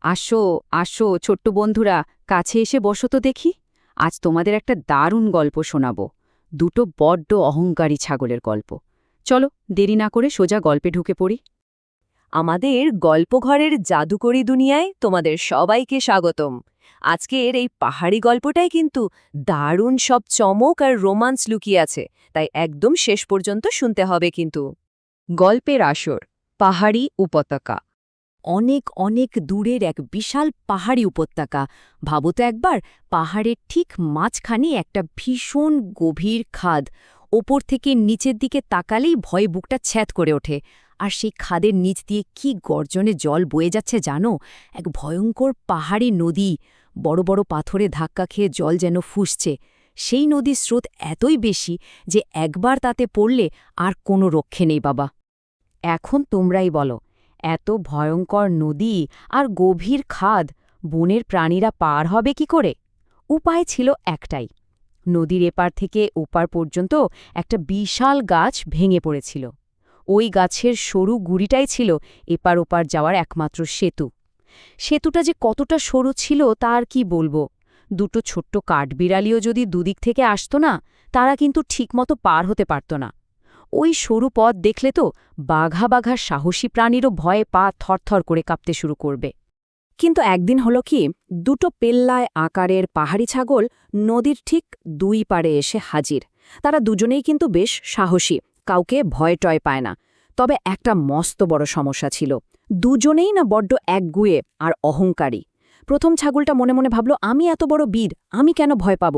আসো, আসো ছোট্ট বন্ধুরা, কাছে এসে বসো তো দেখি। আজ তোমাদের একটা দারুণ গল্প শোনাব। দুটো বড্ড অহংকারী ছাগলের গল্প। চলো, দেরি না করে সোজা গল্পে ঢুকে পড়ি। আমাদের গল্পঘরের জাদুকরি দুনিয়ায় তোমাদের সবাইকে স্বাগতম। আজকের এই পাহাড়ি গল্পটাই কিন্তু দারুণ সব চমক আর রোমান্স লুকিয়ে আছে, তাই একদম শেষ পর্যন্ত শুনতে হবে কিন্তু। গল্পের আসর, পাহাড়ি উপত্যকা। অনেক অনেক দূরের এক বিশাল পাহাড়ি উপত্যকা। ভাবো তো একবার, পাহাড়ের ঠিক মাঝখানে একটা ভীষণ গভীর খাদ। ওপর থেকে নিচের দিকে তাকালেই ভয়ে বুকটা ছ্যাঁত করে ওঠে। আর সেই খাদের নিচ দিয়ে কি গর্জনে জল বয়ে যাচ্ছে জানো? এক ভয়ঙ্কর পাহাড়ি নদী। বড় বড় পাথরে ধাক্কা খেয়ে জল যেন ফুঁসছে। সেই নদীর স্রোত এতই বেশি যে একবার তাতে পড়লে আর কোনো রক্ষে নেই বাবা। এখন তোমরাই বলো, এত ভয়ঙ্কর নদী আর গভীর খাদ বনের প্রাণীরা পার হবে কি করে? উপায় ছিল একটাই। নদীর এপার থেকে ওপার পর্যন্ত একটা বিশাল গাছ ভেঙে পড়েছিল। ওই গাছের সরু গুড়িটাই ছিল এপার ওপার যাওয়ার একমাত্র সেতু। সেতুটা যে কতটা সরু ছিল তা আর কি বলবো। দুটো ছোট্ট কাঠবিড়ালিও যদি দুদিক থেকে আসতো না, তারা কিন্তু ঠিকমতো পার হতে পারত না। ওই সরু পথ দেখলে তো বাঘা বাঘা সাহসী প্রাণীরও ভয়ে পা থরথর করে কাঁপতে শুরু করবে। কিন্তু একদিন হলো কি, দুটো পেল্লায় আকারের পাহাড়ি ছাগল নদীর ঠিক দুই পাড়ে এসে হাজির। তারা দুজনেই কিন্তু বেশ সাহসী, কাউকে ভয় টয় পায় না। তবে একটা মস্ত বড় সমস্যা ছিল। দুজনেই না বড্ড একগুঁয়ে আর অহংকারী। প্রথম ছাগলটা মনে মনে ভাবল, আমি এত বড় বীর, আমি কেন ভয় পাব?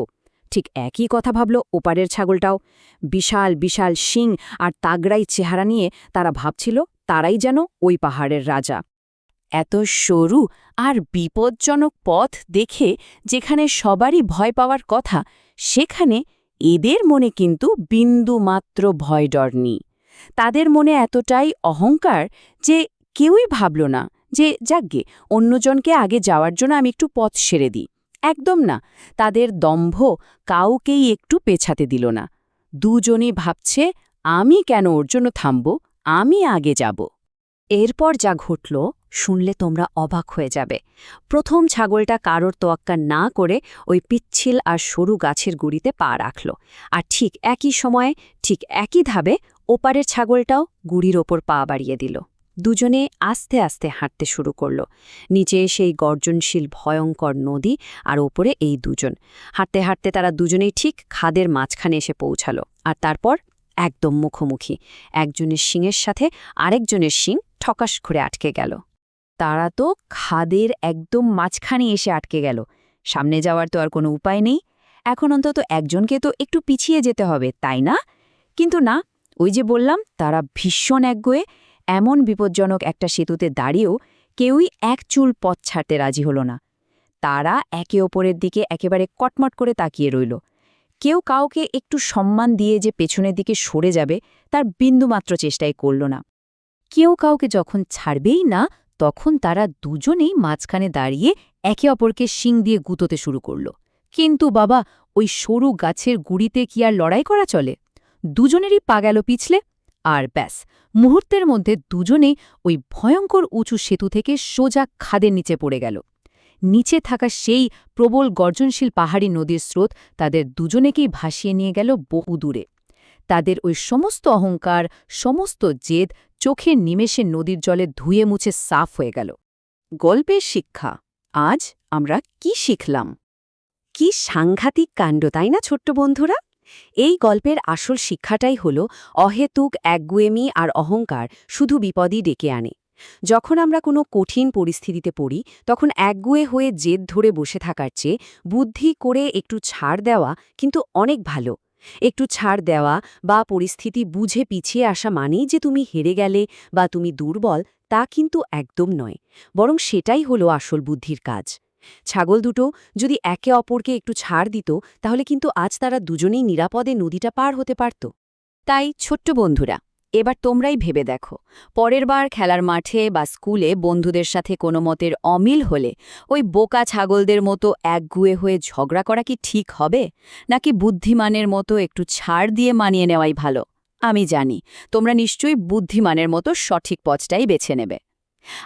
ঠিক একই কথা ভাবল ওপারের ছাগলটাও। বিশাল বিশাল শিং আর তাগড়াই চেহারা নিয়ে তারা ভাবছিল তারাই যেন ওই পাহাড়ের রাজা। এত সরু আর বিপজ্জনক পথ দেখে যেখানে সবারই ভয় পাওয়ার কথা, সেখানে এদের মনে কিন্তু বিন্দুমাত্র ভয় ডর নেই। তাদের মনে এতটাই অহংকার যে কেউই ভাবল না যে যাগ্গে অন্যজনকে আগে যাওয়ার জন্য আমি একটু পথ সেরে দিই। একদম না, তাদের দম্ভ কাউকেই একটু পেছাতে দিল না। দুজনই ভাবছে, আমি কেন ওর জন্য থামব, আমি আগে যাব। এরপর যা ঘটল শুনলে তোমরা অবাক হয়ে যাবে। প্রথম ছাগলটা কারোর তোয়াক্কা না করে ওই পিচ্ছিল আর সরু গাছের গুড়িতে পা রাখল। আর ঠিক একই সময়ে, ঠিক একই ধাবে ওপারের ছাগলটাও গুড়ির ওপর পা বাড়িয়ে দিল। দুজনে আস্তে আস্তে হাঁটতে শুরু করল। নিচে সেই গর্জনশীল ভয়ঙ্কর নদী, আর ওপরে এই দুজন। হাঁটতে হাঁটতে তারা দুজনেই ঠিক খাদের মাঝখানে এসে পৌঁছালো। আর তারপর একদম মুখোমুখি একজনের শিংয়ের সাথে আরেকজনের শিং ঠকাস করে আটকে গেল। তারা তো খাদের একদম মাঝখানে এসে আটকে গেল। সামনে যাওয়ার তো আর কোনো উপায় নেই। এখন অন্তত একজনকে তো একটু পিছিয়ে যেতে হবে, তাই না? কিন্তু না, ওই যে বললাম, তারা ভীষণ একগুঁয়ে। এমন বিপজ্জনক একটা সেতুতে দাঁড়িয়েও কেউই এক চুল পথ ছাড়তে রাজি হল না। তারা একে অপরের দিকে একেবারে কটমট করে তাকিয়ে রইল। কেউ কাউকে একটু সম্মান দিয়ে যে পেছনের দিকে সরে যাবে তার বিন্দুমাত্র চেষ্টাই করল না। কেউ কাউকে যখন ছাড়বেই না, তখন তারা দুজনেই মাঝখানে দাঁড়িয়ে একে অপরকে শিং দিয়ে গুঁতোতে শুরু করল। কিন্তু বাবা, ওই সরু গাছের গুড়িতে কি আর লড়াই করা চলে? দুজনেরই পা গেল পিছলে। আর ব্যাস, মুহূর্তের মধ্যে দুজনেই ওই ভয়ঙ্কর উঁচু সেতু থেকে সোজা খাদের নিচে পড়ে গেল। নিচে থাকা সেই প্রবল গর্জনশীল পাহাড়ি নদীর স্রোত তাদের দুজনেকেই ভাসিয়ে নিয়ে গেল বহু দূরে। তাদের ওই সমস্ত অহংকার, সমস্ত জেদ চোখের নিমেষে নদীর জলে ধুয়ে মুছে সাফ হয়ে গেল। গল্পের শিক্ষা, আজ আমরা কি শিখলাম? কি সাংঘাতিক কাণ্ড, তাই না ছোট্ট বন্ধুরা? এই গল্পের আসল শিক্ষাটাই হল, অহেতুক একগুঁয়েমি আর অহংকার শুধু বিপদই ডেকে আনে। যখন আমরা কোনো কঠিন পরিস্থিতিতে পড়ি, তখন একগুঁয়ে হয়ে জেদ ধরে বসে থাকার চেয়ে বুদ্ধি করে একটু ছাড় দেওয়া কিন্তু অনেক ভালো। একটু ছাড় দেওয়া বা পরিস্থিতি বুঝে পিছিয়ে আসা মানেই যে তুমি হেরে গেলে বা তুমি দুর্বল, তা কিন্তু একদম নয়। বরং সেটাই হলো আসল বুদ্ধির কাজ। ছাগল দুটো যদি একে অপরকে একটু ছাড় দিত, তাহলে কিন্তু আজ তারা দুজনেই নিরাপদে নদীটা পার হতে পারত। তাই ছোট্ট বন্ধুরা, এবার তোমরাই ভেবে দেখো, পরের বার খেলার মাঠে বা স্কুলে বন্ধুদের সাথে কোনো মতের অমিল হলে ওই বোকা ছাগলদের মতো একগুঁয়ে হয়ে ঝগড়া করা কি ঠিক হবে, নাকি বুদ্ধিমানের মতো একটু ছাড় দিয়ে মানিয়ে নেওয়াই ভালো? আমি জানি তোমরা নিশ্চয়ই বুদ্ধিমানের মতো সঠিক পথটাই বেছে নেবে।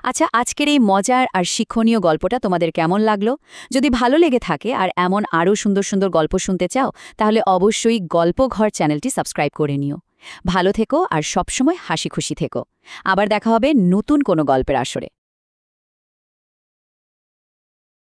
আচ্ছা, আজকের এই মজার আর শিক্ষণীয় গল্পটা তোমাদের কেমন লাগলো? যদি ভালো লেগে থাকে আর এমন আরও সুন্দর সুন্দর গল্প শুনতে চাও, তাহলে অবশ্যই গল্পঘর চ্যানেলটি সাবস্ক্রাইব করে নিও। ভালো থেকো আর সবসময় হাসি খুশি থেকো। আবার দেখা হবে নতুন কোনো গল্পের আসরে।